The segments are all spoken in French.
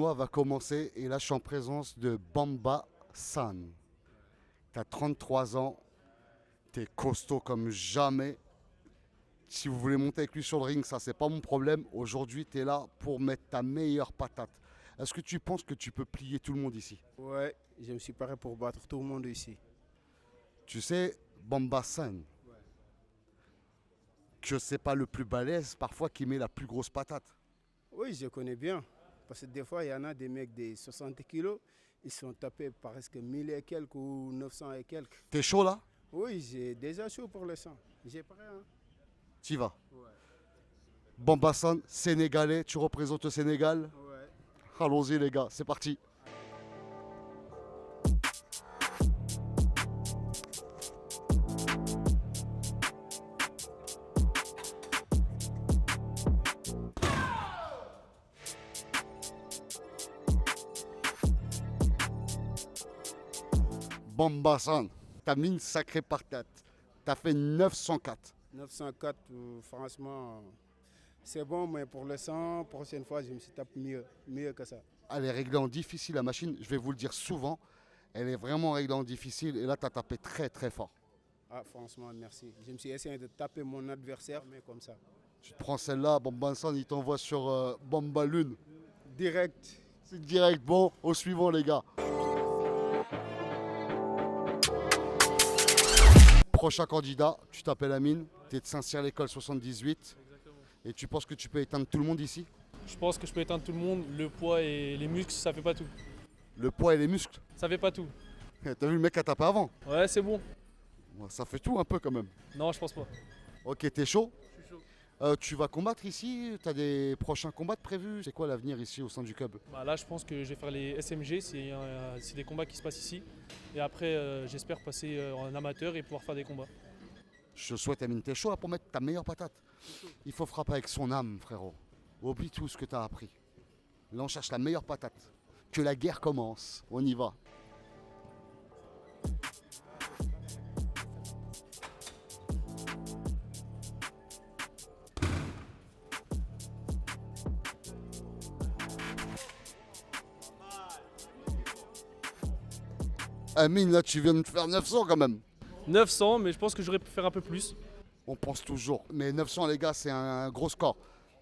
tournoi va commencer et là je suis en présence de Bamba San. Tu as 33 ans, tu es costaud comme jamais. Si vous voulez monter avec lui sur le ring, ça c'est pas mon problème. Aujourd'hui, tu es là pour mettre ta meilleure patate. Est-ce que tu penses que tu peux plier tout le monde ici? Ouais, je me suis paré pour battre tout le monde ici. Tu sais, Bamba San, que c'est pas le plus balèze parfois qui met la plus grosse patate. Oui, je connais bien. Parce que des fois, il y en a des mecs de 60 kilos, ils sont tapés presque 1000 et quelques ou 900 et quelques. T'es chaud là? Oui, j'ai déjà chaud pour le sang. J'ai prêt, hein? T'y vas. Ouais. Bamba San, sénégalais, tu représentes le Sénégal? Ouais. Allons-y les gars, c'est parti. Bamba San, t'as mis une sacrée patate. T'as fait 904. 904, franchement, c'est bon, mais pour le sang, prochaine fois, je me suis tapé mieux que ça. Elle est réglée en difficile la machine, je vais vous le dire souvent. Elle est vraiment réglée en difficile et là t'as tapé très très fort. Ah, franchement, merci. Je me suis essayé de taper mon adversaire, mais comme ça. Tu te prends celle-là, Bamba San, il t'envoie sur Bamba Lune. Direct. C'est direct, bon, au suivant les gars. Prochain candidat, tu t'appelles Amine, tu es de Saint-Cyr l'école 78 et tu penses que tu peux éteindre tout le monde ici? Je pense que je peux éteindre tout le monde. Le poids et les muscles, ça fait pas tout. Le poids et les muscles. Ça fait pas tout. T'as vu le mec a tapé avant? Ouais, c'est bon. Ouais, ça fait tout un peu quand même. Non, je pense pas. Ok, t'es chaud? Je suis chaud. Tu vas combattre ici? T'as des prochains combats de prévus? C'est quoi l'avenir ici au sein du club? Bah là, je pense que je vais faire les SMG. C'est des combats qui se passent ici. Et après, j'espère passer en amateur et pouvoir faire des combats. Je te souhaite Amine, t'es chaud là pour mettre ta meilleure patate? Il faut frapper avec son âme frérot. Oublie tout ce que t'as appris. Là on cherche la meilleure patate. Que la guerre commence. On y va. Amine, là tu viens de me faire 900 quand même. 900, mais je pense que j'aurais pu faire un peu plus. On pense toujours. Mais 900 les gars, c'est un gros score.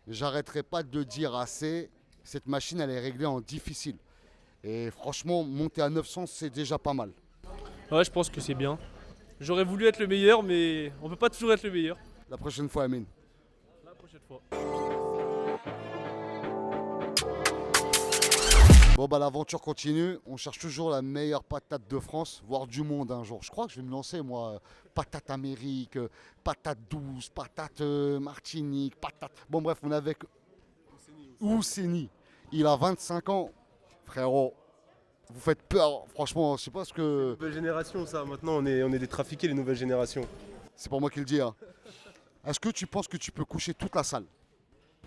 J'arrêterai pas de dire assez. Cette machine, elle est réglée en difficile. Et franchement, monter à 900, c'est déjà pas mal. Ouais, je pense que c'est bien. J'aurais voulu être le meilleur, mais on peut pas toujours être le meilleur. La prochaine fois, Amine. La prochaine fois. Bon bah l'aventure continue, on cherche toujours la meilleure patate de France, voire du monde un jour. Je crois que je vais me lancer moi, patate Amérique, patate douce, patate Martinique, patate... Bon bref, on est avec Ousseni. Il a 25 ans, frérot. Vous faites peur, franchement, je sais pas ce que... Nouvelle génération ça, maintenant on est des trafiqués les nouvelles générations. C'est pas moi qui le dis. Hein. Est-ce que tu penses que tu peux coucher toute la salle?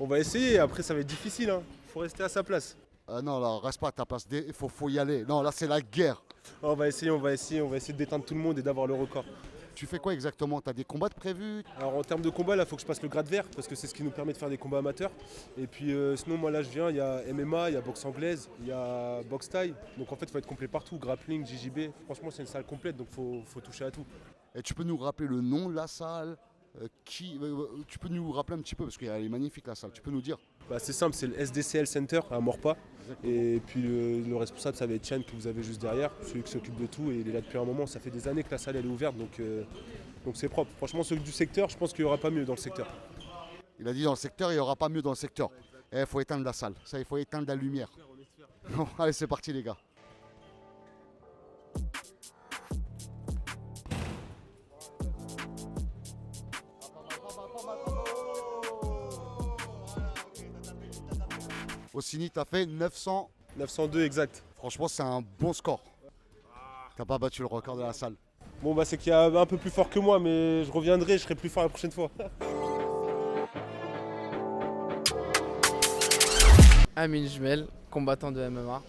On va essayer, après ça va être difficile, hein. Faut rester à sa place. Non, là, reste pas à ta place, il faut y aller. Non, là c'est la guerre. On va essayer de déteindre tout le monde et d'avoir le record. Tu fais quoi exactement? T'as des combats de prévus? Alors en termes de combat, là, il faut que je passe le grade vert parce que c'est ce qui nous permet de faire des combats amateurs. Et puis sinon, moi là, je viens, il y a MMA, il y a boxe anglaise, il y a boxe thaï. Donc en fait, il faut être complet partout, grappling, JJB. Franchement, c'est une salle complète, donc faut toucher à tout. Et tu peux nous rappeler le nom de la salle? Tu peux nous rappeler un petit peu parce qu'elle est magnifique la salle, tu peux nous dire? Bah, c'est simple, c'est le SDCL Center à Morpa. Exactement. Et puis le responsable, ça va être Chan que vous avez juste derrière, celui qui s'occupe de tout. Et il est là depuis un moment, ça fait des années que la salle elle est ouverte, donc c'est propre. Franchement, ceux du secteur, je pense qu'il n'y aura pas mieux dans le secteur. Il a dit dans le secteur, il n'y aura pas mieux dans le secteur. Il faut éteindre la salle, ça il faut éteindre la lumière. Bon, allez c'est parti les gars. Ousseni, t'as fait 900. 902 exact. Franchement, c'est un bon score. T'as pas battu le record de la salle. Bon bah c'est qu'il y a un peu plus fort que moi, mais je reviendrai, je serai plus fort la prochaine fois. Amine Jumel, combattant de MMA.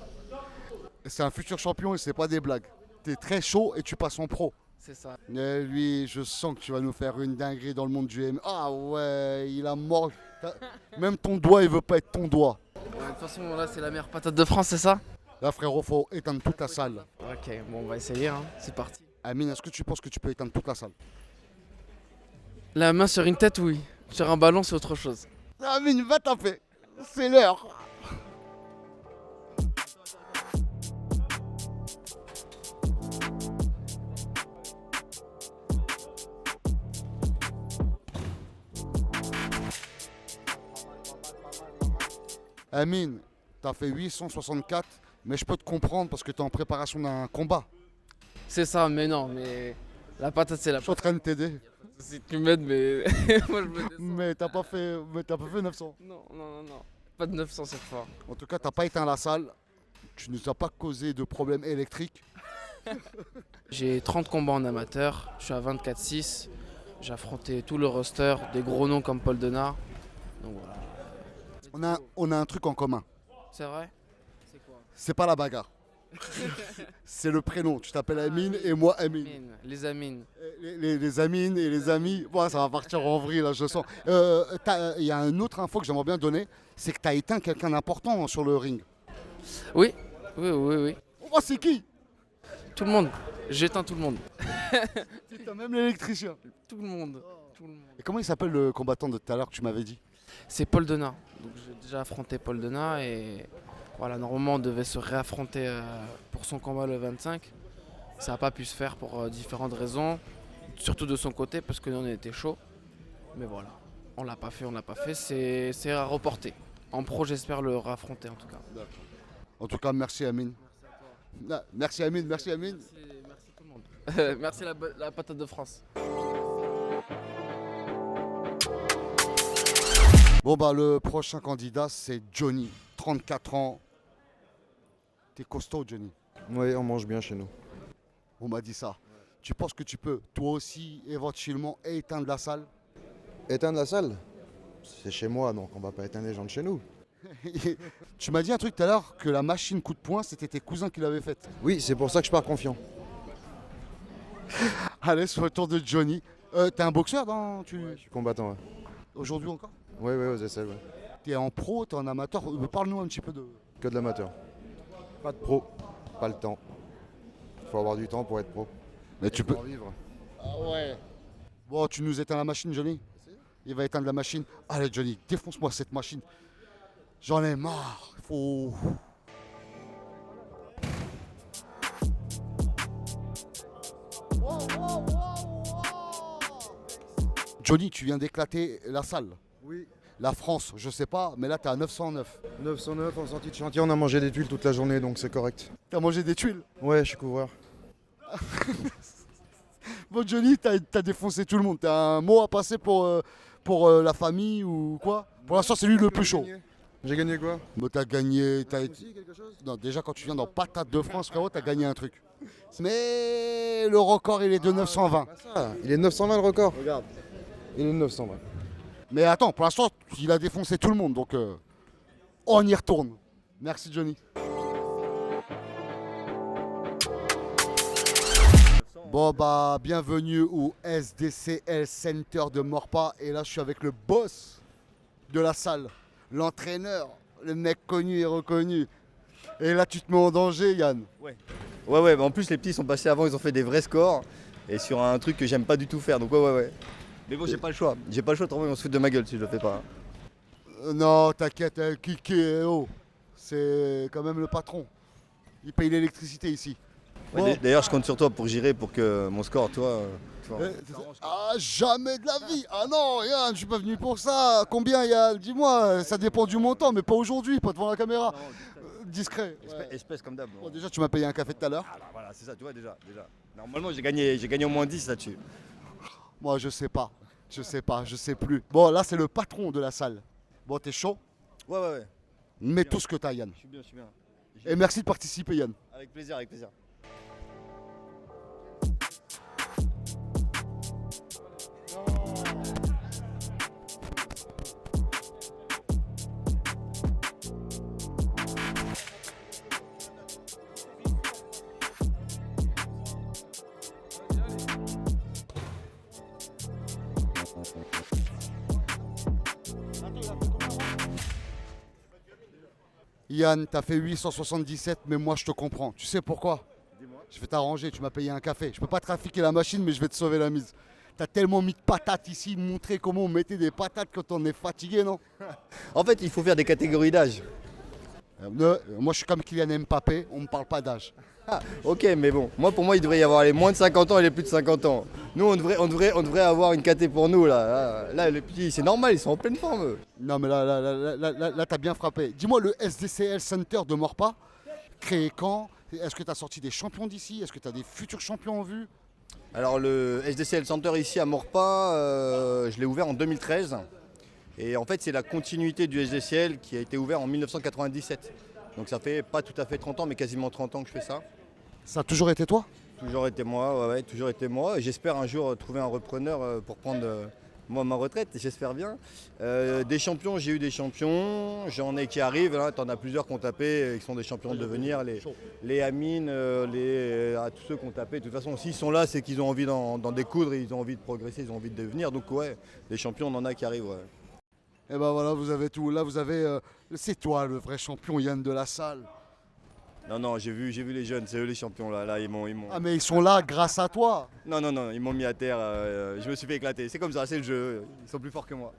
C'est un futur champion et c'est pas des blagues. T'es très chaud et tu passes en pro. C'est ça. Mais lui, je sens que tu vas nous faire une dinguerie dans le monde du MMA. Ah ouais, il a mort. Même ton doigt, il veut pas être ton doigt. De toute façon, là, c'est la meilleure patate de France, c'est ça? Là, frérot, faut éteindre toute la salle. Ok, bon, on va essayer, hein. C'est parti. Amine, est-ce que tu penses que tu peux éteindre toute la salle? La main sur une tête, oui. Sur un ballon, c'est autre chose. Amine, va taper. C'est l'heure. Amine, t'as fait 864, mais je peux te comprendre parce que t'es en préparation d'un combat. C'est ça, mais non, mais la patate, c'est la Je suis en train de t'aider, Si tu m'aides, mais moi, je me descends. mais t'as pas fait 900. Non, non, non, non. Pas de 900 cette fois. En tout cas, t'as pas éteint la salle. Tu nous as pas causé de problème électrique. J'ai 30 combats en amateur, je suis à 24-6. J'ai affronté tout le roster, des gros noms comme Paul Denard. Donc voilà. On a un truc en commun. C'est vrai? C'est quoi? C'est pas la bagarre. C'est le prénom. Tu t'appelles Amine et moi Amine. Les Amines. Les Amines et les amis. Bon, ça va partir en vrille là, je sens. Il y a une autre info que j'aimerais bien donner. C'est que tu as éteint quelqu'un d'important sur le ring. Oui, oui, oui, oui. Oh, c'est qui? Tout le monde. J'éteins tout le monde. T'as même l'électricien. Tout le monde. Tout le monde. Et comment il s'appelle le combattant de tout à l'heure que tu m'avais dit? C'est Paul Denard. Donc j'ai déjà affronté Paul Denard et voilà, normalement on devait se réaffronter pour son combat le 25. Ça n'a pas pu se faire pour différentes raisons, surtout de son côté parce que nous on était chaud. Mais voilà, on l'a pas fait, c'est à reporter. En pro j'espère le réaffronter en tout cas. En tout cas, merci Amine. Merci Amine, merci Amine. Merci tout le monde. Merci la patate de France. Bon bah le prochain candidat c'est Johnny, 34 ans. T'es costaud Johnny. Oui, on mange bien chez nous. On m'a dit ça. Tu penses que tu peux toi aussi éventuellement éteindre la salle? Éteindre la salle? C'est chez moi, donc on va pas éteindre les gens de chez nous. Tu m'as dit un truc tout à l'heure que la machine coup de poing c'était tes cousins qui l'avaient faite. Oui, c'est pour ça que je pars confiant. Allez, sur le tour de Johnny. T'es un boxeur dans Je suis combattant, ouais. aujourd'hui encore? Oui, oui, aux aisselles, ouais. T'es en pro, t'es en amateur. Parle-nous un petit peu de. Que de l'amateur. Pas de pro, pas le temps. Faut avoir du temps pour être pro. Mais tu peux. Pour vivre. Ah ouais. Bon, tu nous éteins la machine, Johnny. Il va éteindre la machine. Allez, Johnny, défonce-moi cette machine. J'en ai marre. Faut. Johnny, tu viens d'éclater la salle. Oui. La France, je sais pas, mais là t'es à 909. 909 en sortie de chantier, on a mangé des tuiles toute la journée, donc c'est correct. T'as mangé des tuiles. Ouais, je suis couvreur. Bon, Johnny, t'as défoncé tout le monde. T'as un mot à passer pour la famille ou quoi? Pour l'instant, c'est lui le plus chaud. J'ai gagné quoi? Mais t'as gagné. Aussi, quelque chose? Non, déjà, quand tu viens dans Patate de France, frérot, t'as gagné un truc. Mais le record, il est de 920. Pas ça. Il est 920 le record. Regarde. Il est de 920. Mais attends, pour l'instant, il a défoncé tout le monde. Donc, on y retourne. Merci, Johnny. Bon bah bienvenue au SDCL Center de Morpa et là je suis avec le boss de la salle, l'entraîneur, le mec connu et reconnu. Et là tu te mets en danger Yann. Ouais, bah en plus les petits sont passés avant, ils ont fait des vrais scores et sur un truc que j'aime pas du tout faire, donc ouais. Mais bon j'ai pas le choix, autrement ils vont se foutre de ma gueule si je le fais pas. Non t'inquiète, Kiki, oh, c'est quand même le patron. Il paye l'électricité ici. Ouais, Bon. D'ailleurs je compte sur toi pour gérer pour que mon score, toi, tu vois. Ah jamais de la vie. Ah non Yann, je suis pas venu pour ça. Combien Yann? Dis-moi, ça dépend du montant, mais pas aujourd'hui, pas devant la caméra. Discret. Ouais. Espèce comme d'hab. Bon, déjà tu m'as payé un café tout à l'heure. Ah, voilà, c'est ça, tu vois déjà. Normalement j'ai gagné au moins 10 là-dessus. Moi je sais pas, je sais plus. Bon là c'est le patron de la salle. Bon t'es chaud, Ouais. mets tout ce que t'as Yann. Je suis bien. Et merci de participer Yann. Avec plaisir. Yann, t'as fait 877, mais moi je te comprends. Tu sais pourquoi? Dis-moi. Je vais t'arranger, tu m'as payé un café. Je peux pas trafiquer la machine, mais je vais te sauver la mise. T'as tellement mis de patates ici, montrer comment on mettait des patates quand on est fatigué, non? En fait, il faut faire des catégories d'âge. Moi je suis comme Kylian Mbappé, on me parle pas d'âge. Ah, ok, mais bon, moi pour moi il devrait y avoir les moins de 50 ans et les plus de 50 ans. Nous on devrait avoir une caté pour nous là. Là les petits, c'est normal, ils sont en pleine forme eux. Non mais là t'as bien frappé. Dis-moi, le SDCL Center de Morpa, créé quand? Est-ce que t'as sorti des champions d'ici? Est-ce que t'as des futurs champions en vue? Alors le SDCL Center ici à Morpa, je l'ai ouvert en 2013. Et en fait c'est la continuité du SDCL qui a été ouvert en 1997. Donc ça fait pas tout à fait 30 ans mais quasiment 30 ans que je fais ça. Ça a toujours été toi? Toujours été moi, ouais, toujours été moi. J'espère un jour trouver un repreneur pour prendre moi ma retraite, j'espère bien. Des champions, j'ai eu des champions, j'en ai qui arrivent, hein, t'en as plusieurs qui ont tapé, qui sont des champions de devenir, les Amine, tous ceux qui ont tapé. De toute façon, s'ils sont là, c'est qu'ils ont envie d'en découdre, ils ont envie de progresser, ils ont envie de devenir. Donc ouais, des champions, on en a qui arrivent. Ouais. Et ben voilà, vous avez tout. Là vous avez, c'est toi le vrai champion, Yann de la salle. Non, j'ai vu les jeunes, c'est eux les champions là. Là ils m'ont. Ah mais ils sont là grâce à toi. Non, ils m'ont mis à terre. Je me suis fait éclater. C'est comme ça, c'est le jeu. Ils sont plus forts que moi.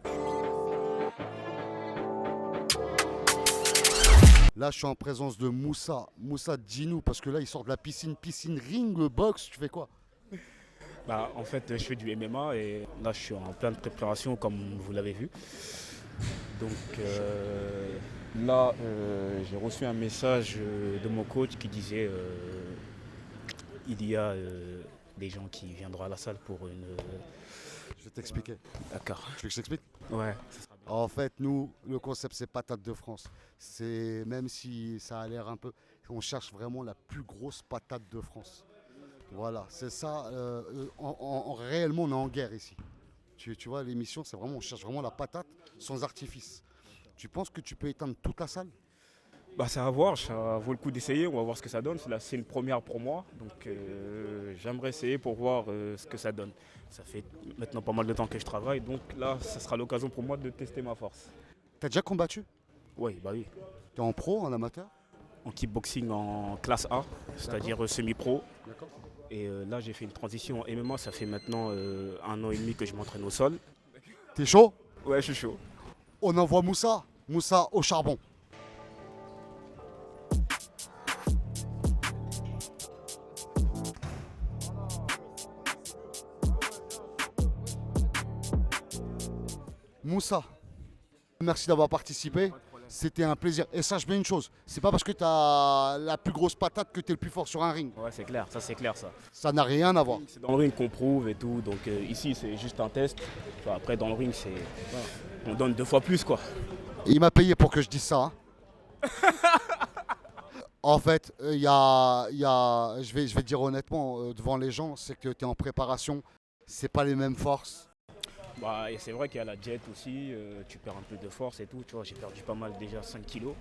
Là je suis en présence de Moussa. Moussa, dis-nous, parce que là il sort de la piscine ring, box, tu fais quoi? Bah, en fait, je fais du MMA et là, je suis en pleine préparation, comme vous l'avez vu. Donc là, j'ai reçu un message de mon coach qui disait il y a des gens qui viendront à la salle pour une. Je vais t'expliquer. D'accord. Tu veux que je t'explique? Ouais, ça sera bien. En fait, nous, le concept, c'est patate de France. C'est, même si ça a l'air un peu, on cherche vraiment la plus grosse patate de France. Voilà, c'est ça. Réellement, on est en guerre ici. Tu vois, l'émission, c'est vraiment, on cherche vraiment la patate sans artifice. Tu penses que tu peux éteindre toute la salle? Bah, ça va voir, ça vaut le coup d'essayer, on va voir ce que ça donne. Là, c'est une première pour moi, donc j'aimerais essayer pour voir ce que ça donne. Ça fait maintenant pas mal de temps que je travaille, donc là, ça sera l'occasion pour moi de tester ma force. T'as déjà combattu? Oui, bah oui. T'es en pro, en amateur? En kickboxing en classe A, c'est-à-dire semi-pro. D'accord. Et là, j'ai fait une transition en MMA, ça fait maintenant 1 an et demi que je m'entraîne au sol. T'es chaud? Ouais, je suis chaud. On envoie Moussa. Moussa au charbon. Moussa, merci d'avoir participé. C'était un plaisir. Et sache bien une chose, c'est pas parce que tu as la plus grosse patate que tu es le plus fort sur un ring. Ouais, c'est clair, ça c'est clair ça. Ça n'a rien à voir. C'est dans le ring qu'on prouve et tout, donc ici c'est juste un test. Enfin, après dans le ring c'est on donne 2 fois plus quoi. Il m'a payé pour que je dise ça. Hein. En fait, je vais dire honnêtement devant les gens, c'est que tu es en préparation, c'est pas les mêmes forces. Bah, et c'est vrai qu'il y a la jet aussi, tu perds un peu de force et tout, tu vois, j'ai perdu pas mal déjà 5 kilos.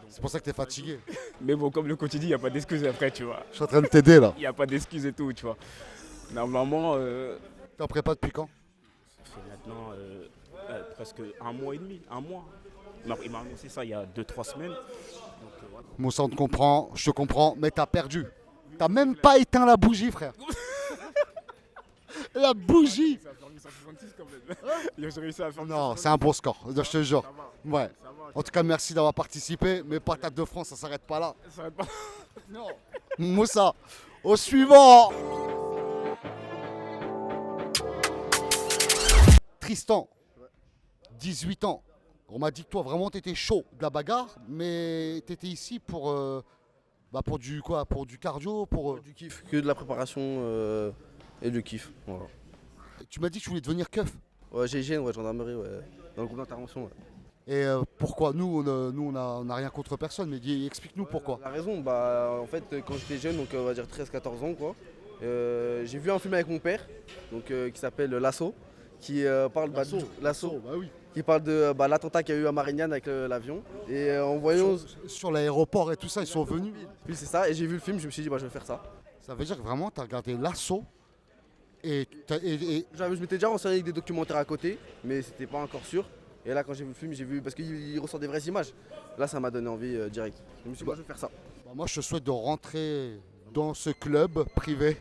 C'est pour ça que tu es fatigué. Mais bon, comme le coach dit, il n'y a pas d'excuses après, tu vois. Je suis en train de t'aider là. Il n'y a pas d'excuses et tout, tu vois. Normalement, T'es en prépa depuis quand? ça fait maintenant presque 1 mois et demi, 1 mois. Il m'a annoncé ça il y a 2-3 semaines. Donc, voilà. Moussa, on te comprend, je te comprends, mais t'as perdu. T'as même pas éteint la bougie, frère. La bougie. Ça a fait 166 quand même. J'ai réussi à faire Non, c'est un bon score, je te jure. Ça va. Ouais. En tout cas, merci d'avoir participé. Mais patate de France, ça s'arrête pas là. Ça s'arrête pas. Non. Moussa, au suivant. Tristan, 18 ans. On m'a dit que toi, vraiment, t'étais chaud de la bagarre, mais t'étais ici pour du quoi? Pour du cardio, pour. Du kiff, que de la préparation et du kiff. Voilà. Tu m'as dit que tu voulais devenir keuf. Ouais, GIGN, ouais, gendarmerie, ouais. Dans le groupe d'intervention, ouais. Et pourquoi? Nous, on n'a rien contre personne, mais explique-nous pourquoi. La raison, bah en fait, quand j'étais jeune, donc on va dire 13-14 ans, quoi, j'ai vu un film avec mon père, donc qui s'appelle L'Assaut, qui parle L'Assaut, bah oui. qui parle de l'attentat qu'il y a eu à Marignane avec l'avion. Et en voyant. Sur l'aéroport et tout ça, ils sont venus. Puis c'est ça, et j'ai vu le film, je me suis dit, bah je vais faire ça. Ça veut dire que vraiment, tu as regardé L'Assaut et Je m'étais déjà renseigné avec des documentaires à côté, mais c'était pas encore sûr. Et là, quand j'ai vu le film, j'ai vu, parce qu'il ressort des vraies images. Là, ça m'a donné envie direct. Je me suis dit, je vais faire ça. Bah, moi, je te souhaite de rentrer dans ce club privé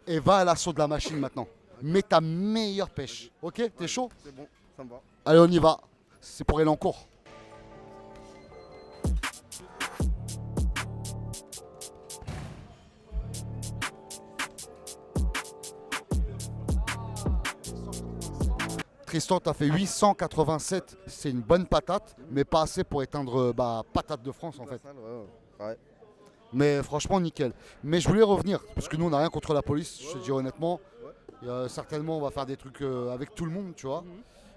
et va à l'assaut de la machine maintenant. Mets ta meilleure pêche. Ok, t'es chaud? C'est bon, ça me va. Allez, on y va. C'est pour Elancourt. Tristan, tu as fait 887. C'est une bonne patate, mais pas assez pour éteindre patate de France en fait. Ouais. Mais franchement, nickel. Mais je voulais revenir, parce que nous, on n'a rien contre la police, je te dis honnêtement. Certainement, on va faire des trucs avec tout le monde, tu vois.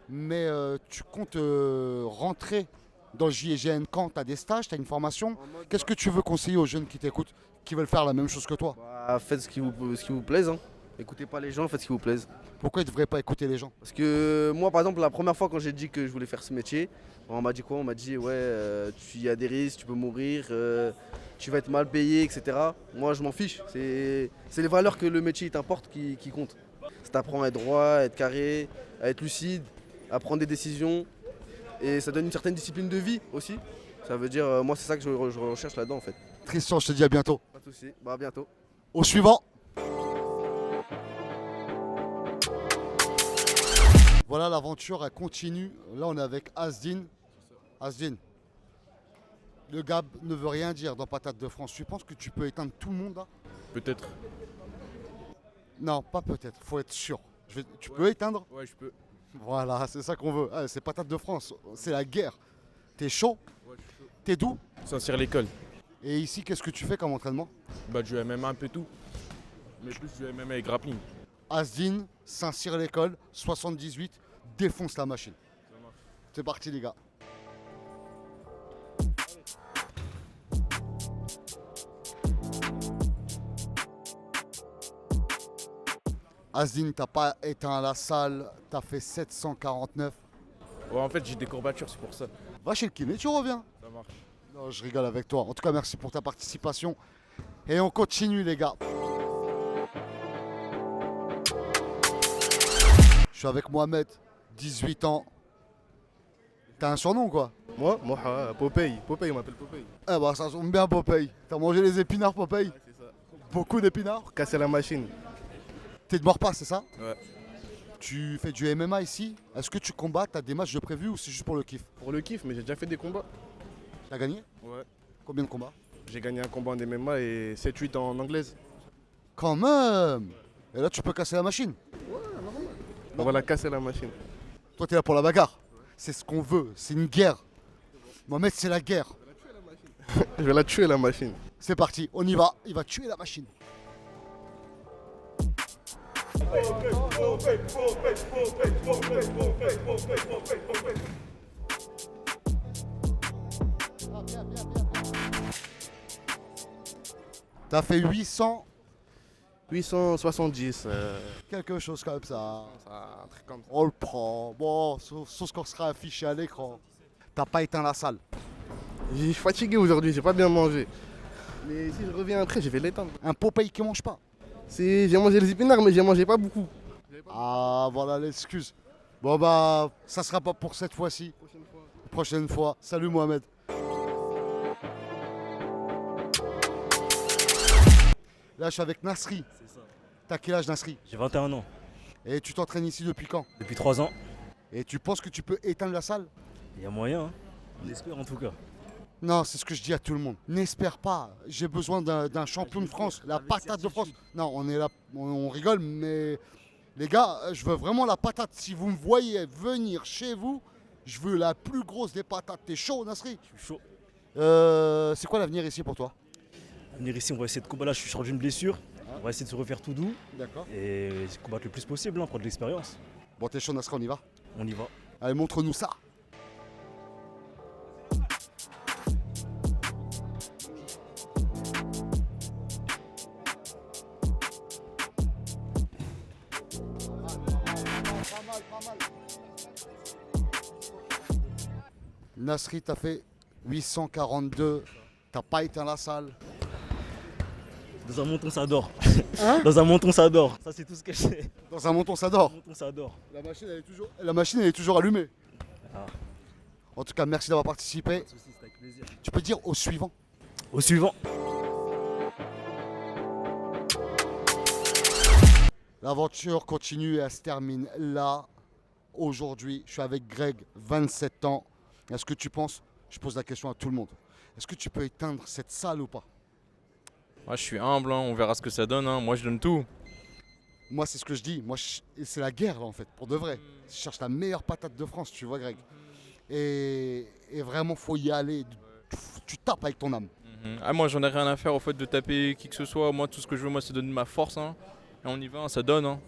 Mais tu comptes rentrer dans le JGN quand tu as des stages, tu as une formation. Qu'est-ce que tu veux conseiller aux jeunes qui t'écoutent, qui veulent faire la même chose que toi? Faites ce qui vous plaise. Hein. Écoutez pas les gens, faites ce qui vous plaise. Pourquoi ils ne devraient pas écouter les gens? Parce que moi, par exemple, la première fois quand j'ai dit que je voulais faire ce métier, on m'a dit quoi? On m'a dit, ouais, il y a des risques, tu peux mourir, tu vas être mal payé, etc. Moi, je m'en fiche. C'est les valeurs que le métier t'importe qui comptent. Ça t'apprend à être droit, à être carré, à être lucide, à prendre des décisions. Et ça donne une certaine discipline de vie aussi. Ça veut dire, moi, c'est ça que je recherche là-dedans, en fait. Tristan, je te dis à bientôt. Pas de soucis, à bientôt. Au suivant. Voilà, l'aventure, elle continue. Là, on est avec Asdin. Asdin, le Gab ne veut rien dire dans Patate de France. Tu penses que tu peux éteindre tout le monde là? Peut-être. Non, pas peut-être, faut être sûr. Tu peux éteindre? Ouais, je peux. Voilà, c'est ça qu'on veut. Ah, c'est Patate de France, c'est la guerre. T'es chaud? Ouais, je suis chaud. T'es d'où? Saint-Cyr-l'École. Et ici, qu'est-ce que tu fais comme entraînement? Bah, du MMA un peu tout. Mais plus du MMA et grappling. Asdin, Saint-Cyr-l'École, 78, défonce la machine. C'est parti les gars. Asdin, t'as pas éteint la salle, t'as fait 749. Ouais, en fait, j'ai des courbatures, c'est pour ça. Va chez le kiné, tu reviens. Ça marche. Non, je rigole avec toi. En tout cas, merci pour ta participation. Et on continue les gars. Je suis avec Mohamed, 18 ans. T'as un surnom quoi? Moi, Popeye. Popeye, on m'appelle Popeye. Eh bah ça sonne bien Popeye. T'as mangé les épinards Popeye? Ouais, c'est ça. Beaucoup d'épinards? Pour casser la machine. T'es de Morpas, c'est ça? Ouais. Tu fais du MMA ici? Est-ce que tu combats? T'as des matchs de prévu ou c'est juste pour le kiff? Pour le kiff, mais j'ai déjà fait des combats. T'as gagné? Ouais. Combien de combats? J'ai gagné un combat en MMA et 7-8 en anglaise. Quand même! Et là tu peux casser la machine? On va la casser la machine. Toi t'es là pour la bagarre. C'est ce qu'on veut, c'est une guerre. Mohamed c'est la guerre. Je vais la tuer la machine. C'est parti, on y va, il va tuer la machine. T'as fait 800 870. quelque chose comme ça. Un truc comme ça. On le prend. Bon, sauf ce qu'on sera affiché à l'écran. T'as pas éteint la salle. Je suis fatigué aujourd'hui, j'ai pas bien mangé. Mais si je reviens après, je vais l'éteindre. Un Popeye qui mange pas. J'ai mangé les épinards, mais j'ai mangé pas beaucoup. Ah, voilà l'excuse. Bon bah, ça sera pas pour cette fois-ci. Prochaine fois. Salut Mohamed. Là, je suis avec Nasri. C'est ça. T'as quel âge, Nasri? J'ai 21 ans. Et tu t'entraînes ici depuis quand? Depuis 3 ans. Et tu penses que tu peux éteindre la salle? Il y a moyen, hein. On espère en tout cas. Non, c'est ce que je dis à tout le monde. N'espère pas. J'ai besoin d'un champion de France, la patate de France. Non, on est là, on rigole, mais les gars, je veux vraiment la patate. Si vous me voyez venir chez vous, je veux la plus grosse des patates. T'es chaud, Nasri? Je suis chaud. C'est quoi l'avenir ici pour toi? Venir ici, on va essayer de combattre. Là, je suis sorti d'une blessure. On va essayer de se refaire tout doux. D'accord. Et combattre le plus possible, hein, prendre de l'expérience. Bon, t'es chaud, Nasri, on y va? On y va. Allez, montre-nous ça. Nasri, t'as fait 842, t'as pas éteint la salle. Dans un menton, ça dort. Hein? Dans un menton, ça dort. Ça, c'est tout ce que je sais. Dans un menton, ça dort. Dans un menton, ça dort. La machine, elle est toujours allumée. Ah. En tout cas, merci d'avoir participé. Pas de soucis, c'est avec plaisir. Tu peux dire au suivant. Au suivant. L'aventure continue et elle se termine là. Aujourd'hui, je suis avec Greg, 27 ans. Est-ce que tu penses, je pose la question à tout le monde, est-ce que tu peux éteindre cette salle ou pas? Moi, je suis humble, hein, on verra ce que ça donne. Hein. Moi, je donne tout. Moi, c'est ce que je dis. Moi, c'est la guerre, là, en fait, pour de vrai. Je cherche la meilleure patate de France, tu vois, Greg. Et vraiment, faut y aller. Tu tapes avec ton âme. Ah, moi, j'en ai rien à faire au fait de taper qui que ce soit. Moi, tout ce que je veux, moi, c'est donner ma force. Hein. Et on y va, hein, ça donne. Hein.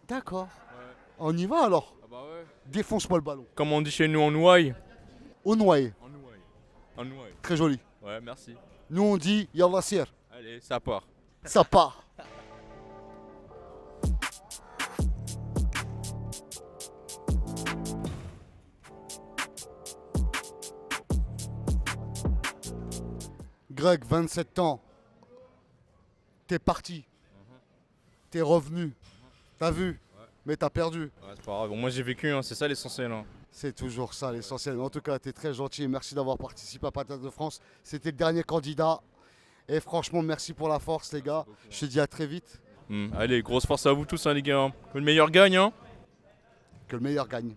D'accord. Ouais. On y va alors. Ah bah ouais. Défonce-moi le ballon. Comme on dit chez nous, on nouaille. Au noyer. On nouaille. Très joli. Ouais, merci. Nous, on dit Yallah Sir. Allez, ça part. Ça part. Greg, 27 ans. T'es parti. T'es revenu. T'as vu. Mais t'as perdu. Ouais, c'est pas grave. Bon, moi, j'ai vécu, hein, c'est ça l'essentiel. Hein. C'est toujours ça l'essentiel. En tout cas, t'es très gentil. Merci d'avoir participé à Patate de France. C'était le dernier candidat. Et franchement, merci pour la force, les gars. Je te dis à très vite. Allez, grosse force à vous tous, hein, les gars. Que le meilleur gagne. Hein. Que le meilleur gagne.